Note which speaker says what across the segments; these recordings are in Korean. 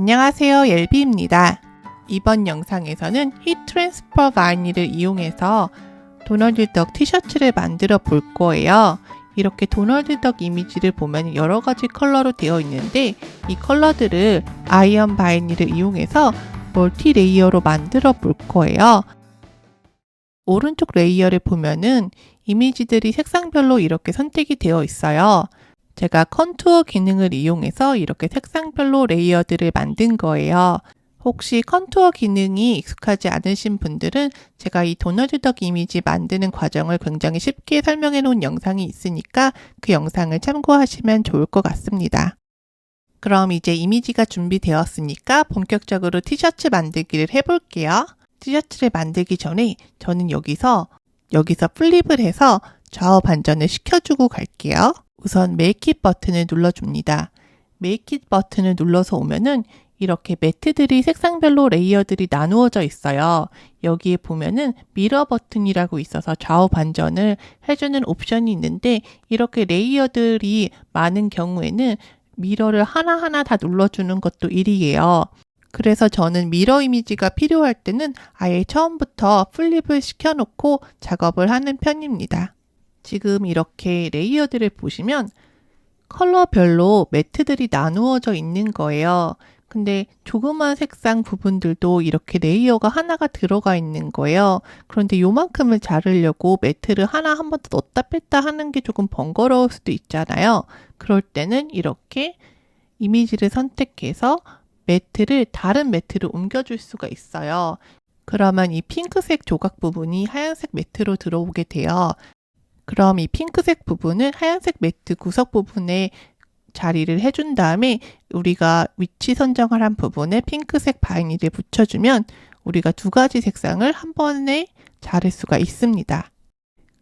Speaker 1: 안녕하세요, 옐비입니다. 이번 영상에서는 히 트랜스퍼 바이닐을 이용해서 도널드 덕 티셔츠를 만들어 볼 거예요. 이렇게 도널드 덕 이미지를 보면 여러 가지 컬러로 되어 있는데 이 컬러들을 아이언 바이닐을 이용해서 멀티 레이어로 만들어 볼 거예요. 오른쪽 레이어를 보면은 이미지들이 색상별로 이렇게 선택이 되어 있어요. 제가 컨투어 기능을 이용해서 이렇게 색상별로 레이어들을 만든 거예요. 혹시 컨투어 기능이 익숙하지 않으신 분들은 제가 이 도널드 덕 이미지 만드는 과정을 굉장히 쉽게 설명해 놓은 영상이 있으니까 그 영상을 참고하시면 좋을 것 같습니다. 그럼 이제 이미지가 준비되었으니까 본격적으로 티셔츠 만들기를 해볼게요. 티셔츠를 만들기 전에 저는 여기서 플립을 해서 좌우 반전을 시켜주고 갈게요. 우선 메이크 잇 버튼을 눌러줍니다. 메이크 잇 버튼을 눌러서 오면은 이렇게 매트들이 색상별로 레이어들이 나누어져 있어요. 여기에 보면은 미러 버튼이라고 있어서 좌우 반전을 해주는 옵션이 있는데 이렇게 레이어들이 많은 경우에는 미러를 하나하나 다 눌러주는 것도 일이에요. 그래서 저는 미러 이미지가 필요할 때는 아예 처음부터 플립을 시켜놓고 작업을 하는 편입니다. 지금 이렇게 레이어들을 보시면 컬러별로 매트들이 나누어져 있는 거예요. 근데 조그만 색상 부분들도 이렇게 레이어가 하나가 들어가 있는 거예요. 그런데 요만큼을 자르려고 매트를 하나 한 번 더 넣었다 뺐다 하는 게 조금 번거로울 수도 있잖아요. 그럴 때는 이렇게 이미지를 선택해서 매트를 다른 매트로 옮겨줄 수가 있어요. 그러면 이 핑크색 조각 부분이 하얀색 매트로 들어오게 돼요. 그럼 이 핑크색 부분은 하얀색 매트 구석 부분에 자리를 해준 다음에 우리가 위치 선정을 한 부분에 핑크색 바이닐을 붙여주면 우리가 두 가지 색상을 한 번에 자를 수가 있습니다.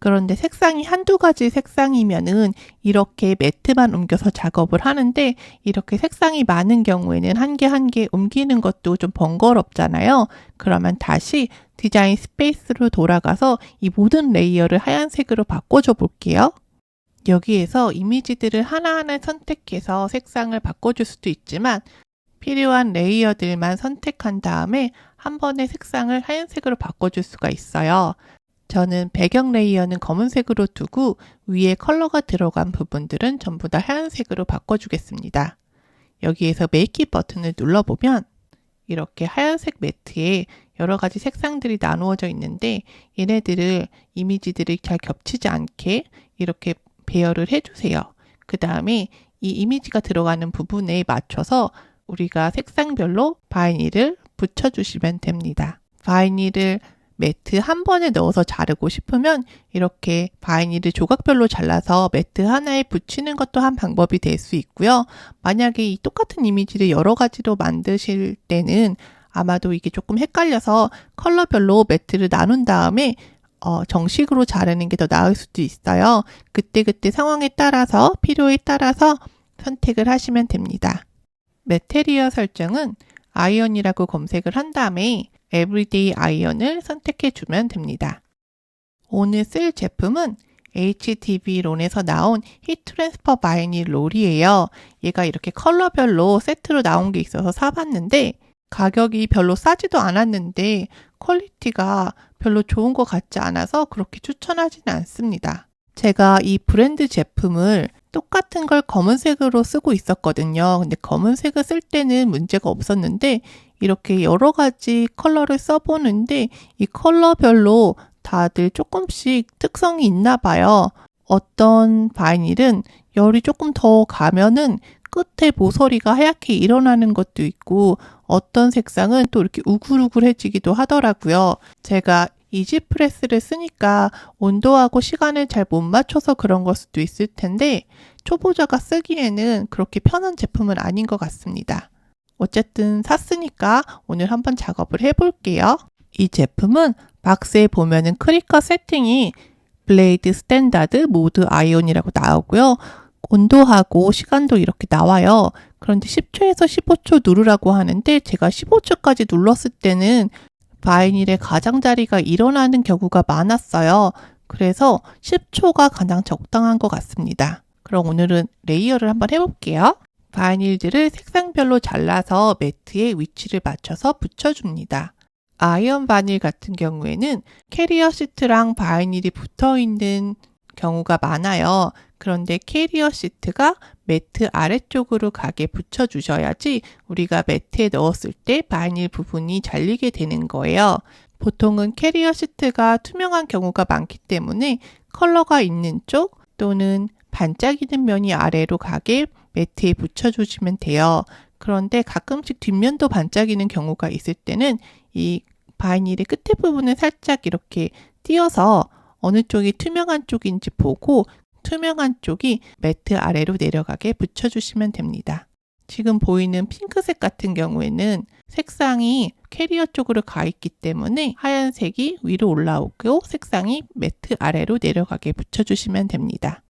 Speaker 1: 그런데 색상이 한두 가지 색상이면은 이렇게 매트만 옮겨서 작업을 하는데 이렇게 색상이 많은 경우에는 한 개 한 개 옮기는 것도 좀 번거롭잖아요. 그러면 다시 디자인 스페이스로 돌아가서 이 모든 레이어를 하얀색으로 바꿔줘 볼게요. 여기에서 이미지들을 하나하나 선택해서 색상을 바꿔줄 수도 있지만 필요한 레이어들만 선택한 다음에 한 번에 색상을 하얀색으로 바꿔줄 수가 있어요. 저는 배경 레이어는 검은색으로 두고 위에 컬러가 들어간 부분들은 전부 다 하얀색으로 바꿔주겠습니다. 여기에서 메이크 잇 버튼을 눌러보면 이렇게 하얀색 매트에 여러 가지 색상들이 나누어져 있는데 얘네들을 이미지들이 잘 겹치지 않게 이렇게 배열을 해주세요. 그 다음에 이 이미지가 들어가는 부분에 맞춰서 우리가 색상별로 바이닐을 붙여주시면 됩니다. 바이닐을 매트 한 번에 넣어서 자르고 싶으면 이렇게 바이닐을 조각별로 잘라서 매트 하나에 붙이는 것도 한 방법이 될 수 있고요. 만약에 이 똑같은 이미지를 여러 가지로 만드실 때는 아마도 이게 조금 헷갈려서 컬러별로 매트를 나눈 다음에 정식으로 자르는 게 더 나을 수도 있어요. 그때그때 상황에 따라서 필요에 따라서 선택을 하시면 됩니다. 매테리얼 설정은 아이언이라고 검색을 한 다음에 에브리데이 아이언을 선택해 주면 됩니다. 오늘 쓸 제품은 HTV론에서 나온 히 트랜스퍼 바이닐 롤이에요. 얘가 이렇게 컬러별로 세트로 나온 게 있어서 사봤는데 가격이 별로 싸지도 않았는데 퀄리티가 별로 좋은 것 같지 않아서 그렇게 추천하지는 않습니다. 제가 이 브랜드 제품을 똑같은 걸 검은색으로 쓰고 있었거든요. 근데 검은색을 쓸 때는 문제가 없었는데 이렇게 여러 가지 컬러를 써보는데 이 컬러별로 다들 조금씩 특성이 있나 봐요. 어떤 바이닐은 열이 조금 더 가면은 끝에 모서리가 하얗게 일어나는 것도 있고 어떤 색상은 또 이렇게 우글우글해지기도 하더라고요. 제가 이지프레스를 쓰니까 온도하고 시간을 잘 못 맞춰서 그런 걸 수도 있을 텐데 초보자가 쓰기에는 그렇게 편한 제품은 아닌 것 같습니다. 어쨌든 샀으니까 오늘 한번 작업을 해볼게요. 이 제품은 박스에 보면은 크리커 세팅이 블레이드 스탠다드 모드 아이온이라고 나오고요. 온도하고 시간도 이렇게 나와요. 그런데 10초에서 15초 누르라고 하는데 제가 15초까지 눌렀을 때는 바이닐의 가장자리가 일어나는 경우가 많았어요. 그래서 10초가 가장 적당한 것 같습니다. 그럼 오늘은 레이어를 한번 해볼게요. 바이닐들을 색상별로 잘라서 매트에 위치를 맞춰서 붙여줍니다. 아이언 바닐 같은 경우에는 캐리어 시트랑 바이닐이 붙어있는 경우가 많아요. 그런데 캐리어 시트가 매트 아래쪽으로 가게 붙여주셔야지 우리가 매트에 넣었을 때 바이닐 부분이 잘리게 되는 거예요. 보통은 캐리어 시트가 투명한 경우가 많기 때문에 컬러가 있는 쪽 또는 반짝이는 면이 아래로 가게 매트에 붙여주시면 돼요. 그런데 가끔씩 뒷면도 반짝이는 경우가 있을 때는 이 바이닐의 끝에 부분을 살짝 이렇게 띄어서 어느 쪽이 투명한 쪽인지 보고 투명한 쪽이 매트 아래로 내려가게 붙여주시면 됩니다. 지금 보이는 핑크색 같은 경우에는 색상이 캐리어 쪽으로 가 있기 때문에 하얀색이 위로 올라오고 색상이 매트 아래로 내려가게 붙여주시면 됩니다.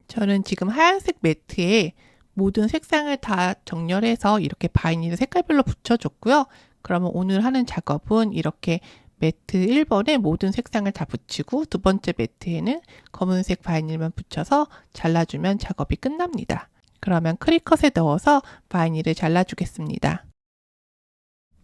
Speaker 1: 저는 지금 하얀색 매트에 모든 색상을 다 정렬해서 이렇게 바이닐을 색깔별로 붙여줬고요. 그러면 오늘 하는 작업은 이렇게 매트 1번에 모든 색상을 다 붙이고 두 번째 매트에는 검은색 바이닐만 붙여서 잘라주면 작업이 끝납니다. 그러면 크리컷에 넣어서 바이닐을 잘라주겠습니다.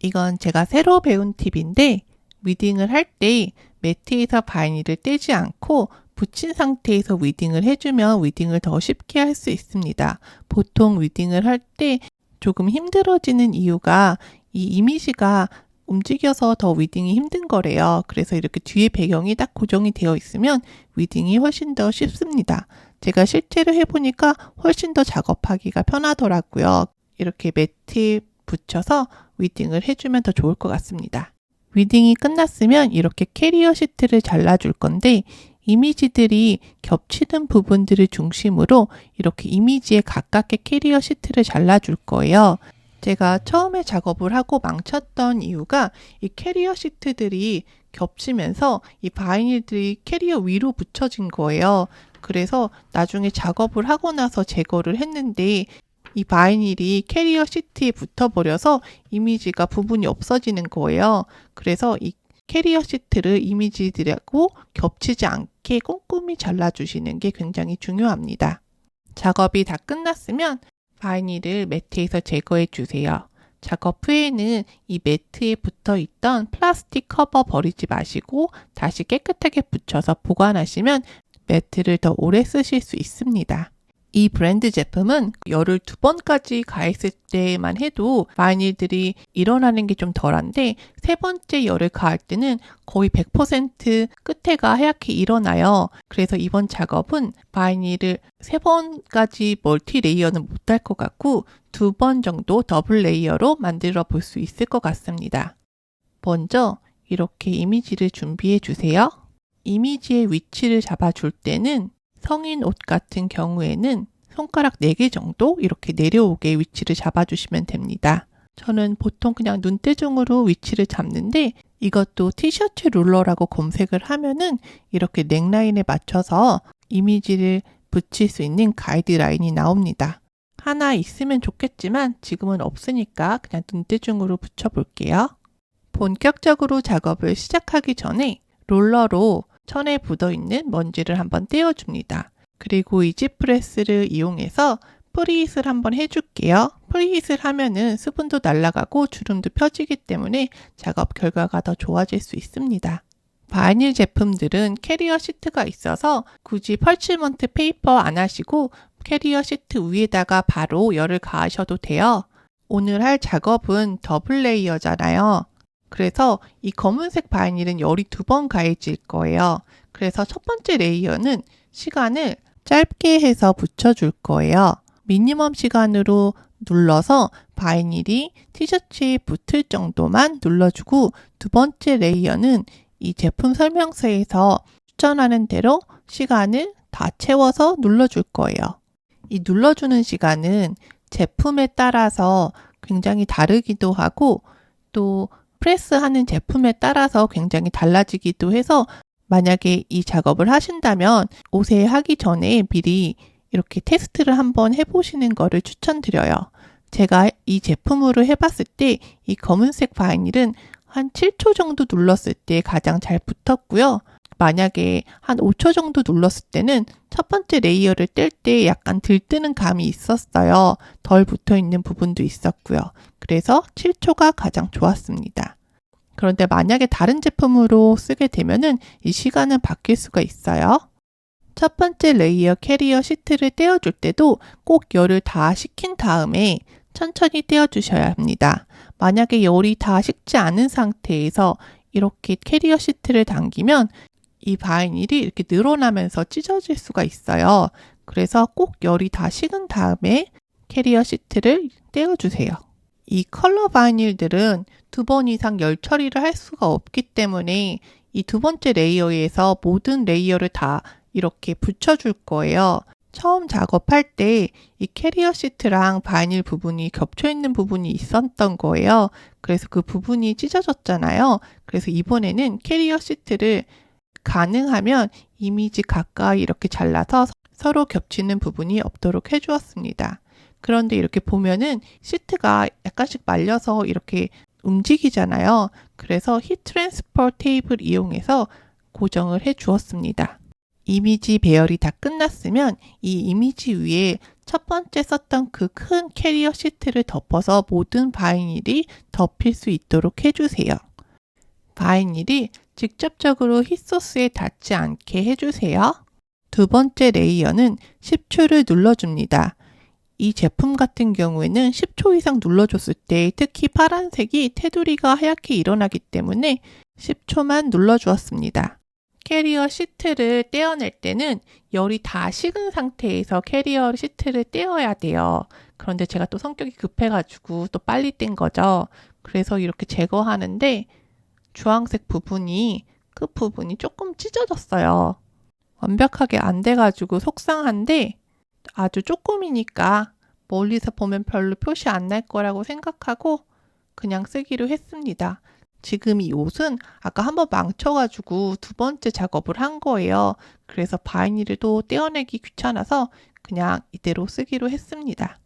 Speaker 1: 이건 제가 새로 배운 팁인데 위딩을 할 때 매트에서 바이닐을 떼지 않고 붙인 상태에서 위딩을 해주면 위딩을 더 쉽게 할 수 있습니다. 보통 위딩을 할 때 조금 힘들어지는 이유가 이 이미지가 움직여서 더 위딩이 힘든 거래요. 그래서 이렇게 뒤에 배경이 딱 고정이 되어 있으면 위딩이 훨씬 더 쉽습니다. 제가 실제로 해보니까 훨씬 더 작업하기가 편하더라고요. 이렇게 매트에 붙여서 위딩을 해주면 더 좋을 것 같습니다. 위딩이 끝났으면 이렇게 캐리어 시트를 잘라줄 건데 이미지들이 겹치는 부분들을 중심으로 이렇게 이미지에 가깝게 캐리어 시트를 잘라줄 거예요. 제가 처음에 작업을 하고 망쳤던 이유가 이 캐리어 시트들이 겹치면서 이 바이닐들이 캐리어 위로 붙여진 거예요. 그래서 나중에 작업을 하고 나서 제거를 했는데 이 바이닐이 캐리어 시트에 붙어버려서 이미지가 부분이 없어지는 거예요. 그래서 이 캐리어 시트를 이미지들하고 겹치지 않게 꼼꼼히 잘라주시는 게 굉장히 중요합니다. 작업이 다 끝났으면 바이닐을 매트에서 제거해 주세요. 작업 후에는 이 매트에 붙어 있던 플라스틱 커버 버리지 마시고 다시 깨끗하게 붙여서 보관하시면 매트를 더 오래 쓰실 수 있습니다. 이 브랜드 제품은 열을 2번까지 가했을 때만 해도 바이닐들이 일어나는 게 좀 덜한데 세 번째 열을 가할 때는 거의 100% 끝에가 하얗게 일어나요. 그래서 이번 작업은 바이닐을 3번까지 멀티 레이어는 못할 것 같고 2번 정도 더블 레이어로 만들어 볼 수 있을 것 같습니다. 먼저 이렇게 이미지를 준비해 주세요. 이미지의 위치를 잡아줄 때는 성인 옷 같은 경우에는 손가락 4개 정도 이렇게 내려오게 위치를 잡아주시면 됩니다. 저는 보통 그냥 눈대중으로 위치를 잡는데 이것도 티셔츠 룰러라고 검색을 하면은 이렇게 넥라인에 맞춰서 이미지를 붙일 수 있는 가이드라인이 나옵니다. 하나 있으면 좋겠지만 지금은 없으니까 그냥 눈대중으로 붙여볼게요. 본격적으로 작업을 시작하기 전에 롤러로 천에 묻어있는 먼지를 한번 떼어줍니다. 그리고 이지프레스를 이용해서 프리히트를 한번 해줄게요. 프리히트를 하면은 수분도 날아가고 주름도 펴지기 때문에 작업 결과가 더 좋아질 수 있습니다. 바이닐 제품들은 캐리어 시트가 있어서 굳이 펄치먼트 페이퍼 안 하시고 캐리어 시트 위에다가 바로 열을 가하셔도 돼요. 오늘 할 작업은 더블 레이어잖아요. 그래서 이 검은색 바이닐은 열이 2번 가해질 거예요. 그래서 첫 번째 레이어는 시간을 짧게 해서 붙여줄 거예요. 미니멈 시간으로 눌러서 바이닐이 티셔츠에 붙을 정도만 눌러주고 두 번째 레이어는 이 제품 설명서에서 추천하는 대로 시간을 다 채워서 눌러줄 거예요. 이 눌러주는 시간은 제품에 따라서 굉장히 다르기도 하고 또 프레스하는 제품에 따라서 굉장히 달라지기도 해서 만약에 이 작업을 하신다면 옷에 하기 전에 미리 이렇게 테스트를 한번 해보시는 거를 추천드려요. 제가 이 제품으로 해봤을 때 이 검은색 바이닐은 한 7초 정도 눌렀을 때 가장 잘 붙었고요. 만약에 한 5초 정도 눌렀을 때는 첫 번째 레이어를 뗄 때 약간 들뜨는 감이 있었어요. 덜 붙어 있는 부분도 있었고요. 그래서 7초가 가장 좋았습니다. 그런데 만약에 다른 제품으로 쓰게 되면은 이 시간은 바뀔 수가 있어요. 첫 번째 레이어 캐리어 시트를 떼어줄 때도 꼭 열을 다 식힌 다음에 천천히 떼어주셔야 합니다. 만약에 열이 다 식지 않은 상태에서 이렇게 캐리어 시트를 당기면 이 바이닐이 이렇게 늘어나면서 찢어질 수가 있어요. 그래서 꼭 열이 다 식은 다음에 캐리어 시트를 떼어주세요. 이 컬러 바이닐들은 2번 이상 열 처리를 할 수가 없기 때문에 이 두 번째 레이어에서 모든 레이어를 다 이렇게 붙여줄 거예요. 처음 작업할 때 이 캐리어 시트랑 바이닐 부분이 겹쳐 있는 부분이 있었던 거예요. 그래서 그 부분이 찢어졌잖아요. 그래서 이번에는 캐리어 시트를 가능하면 이미지 가까이 이렇게 잘라서 서로 겹치는 부분이 없도록 해주었습니다. 그런데 이렇게 보면은 시트가 약간씩 말려서 이렇게 움직이잖아요. 그래서 히트 트랜스퍼 테이프를 이용해서 고정을 해 주었습니다. 이미지 배열이 다 끝났으면 이 이미지 위에 첫 번째 썼던 그 큰 캐리어 시트를 덮어서 모든 바이닐이 덮일 수 있도록 해주세요. 바이닐이 직접적으로 힛소스에 닿지 않게 해주세요. 두 번째 레이어는 10초를 눌러줍니다. 이 제품 같은 경우에는 10초 이상 눌러줬을 때 특히 파란색이 테두리가 하얗게 일어나기 때문에 10초만 눌러주었습니다. 캐리어 시트를 떼어낼 때는 열이 다 식은 상태에서 캐리어 시트를 떼어야 돼요. 그런데 제가 또 성격이 급해가지고 또 빨리 뗀 거죠. 그래서 이렇게 제거하는데 주황색 부분이 끝 부분이 조금 찢어졌어요. 완벽하게 안 돼가지고 속상한데 아주 조금이니까 멀리서 보면 별로 표시 안 날 거라고 생각하고 그냥 쓰기로 했습니다. 지금 이 옷은 아까 한번 망쳐가지고 두 번째 작업을 한 거예요. 그래서 바이닐을 또 떼어내기 귀찮아서 그냥 이대로 쓰기로 했습니다.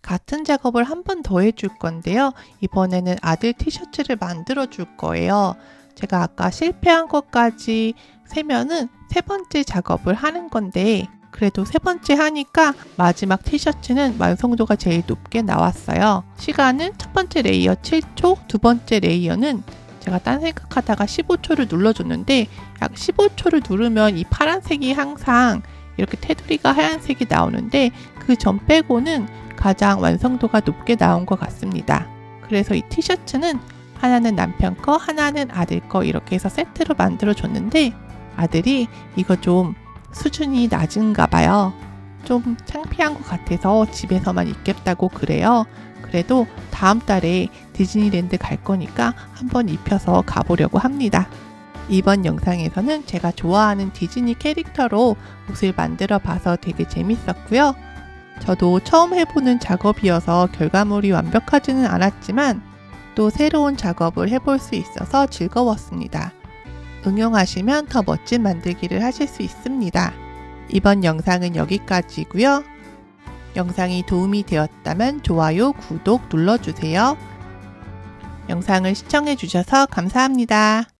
Speaker 1: 같은 작업을 한 번 더 해줄 건데요. 이번에는 아들 티셔츠를 만들어 줄 거예요. 제가 아까 실패한 것까지 세면은 세 번째 작업을 하는 건데 그래도 세 번째 하니까 마지막 티셔츠는 완성도가 제일 높게 나왔어요. 시간은 첫 번째 레이어 7초, 두 번째 레이어는 제가 딴 생각하다가 15초를 눌러줬는데 약 15초를 누르면 이 파란색이 항상 이렇게 테두리가 하얀색이 나오는데 그 점 빼고는 가장 완성도가 높게 나온 것 같습니다. 그래서 이 티셔츠는 하나는 남편 거, 하나는 아들 거 이렇게 해서 세트로 만들어 줬는데 아들이 이거 좀 수준이 낮은가 봐요. 좀 창피한 것 같아서 집에서만 입겠다고 그래요. 그래도 다음 달에 디즈니랜드 갈 거니까 한번 입혀서 가보려고 합니다. 이번 영상에서는 제가 좋아하는 디즈니 캐릭터로 옷을 만들어 봐서 되게 재밌었고요. 저도 처음 해보는 작업이어서 결과물이 완벽하지는 않았지만 또 새로운 작업을 해볼 수 있어서 즐거웠습니다. 응용하시면 더 멋진 만들기를 하실 수 있습니다. 이번 영상은 여기까지고요. 영상이 도움이 되었다면 좋아요, 구독 눌러주세요. 영상을 시청해 주셔서 감사합니다.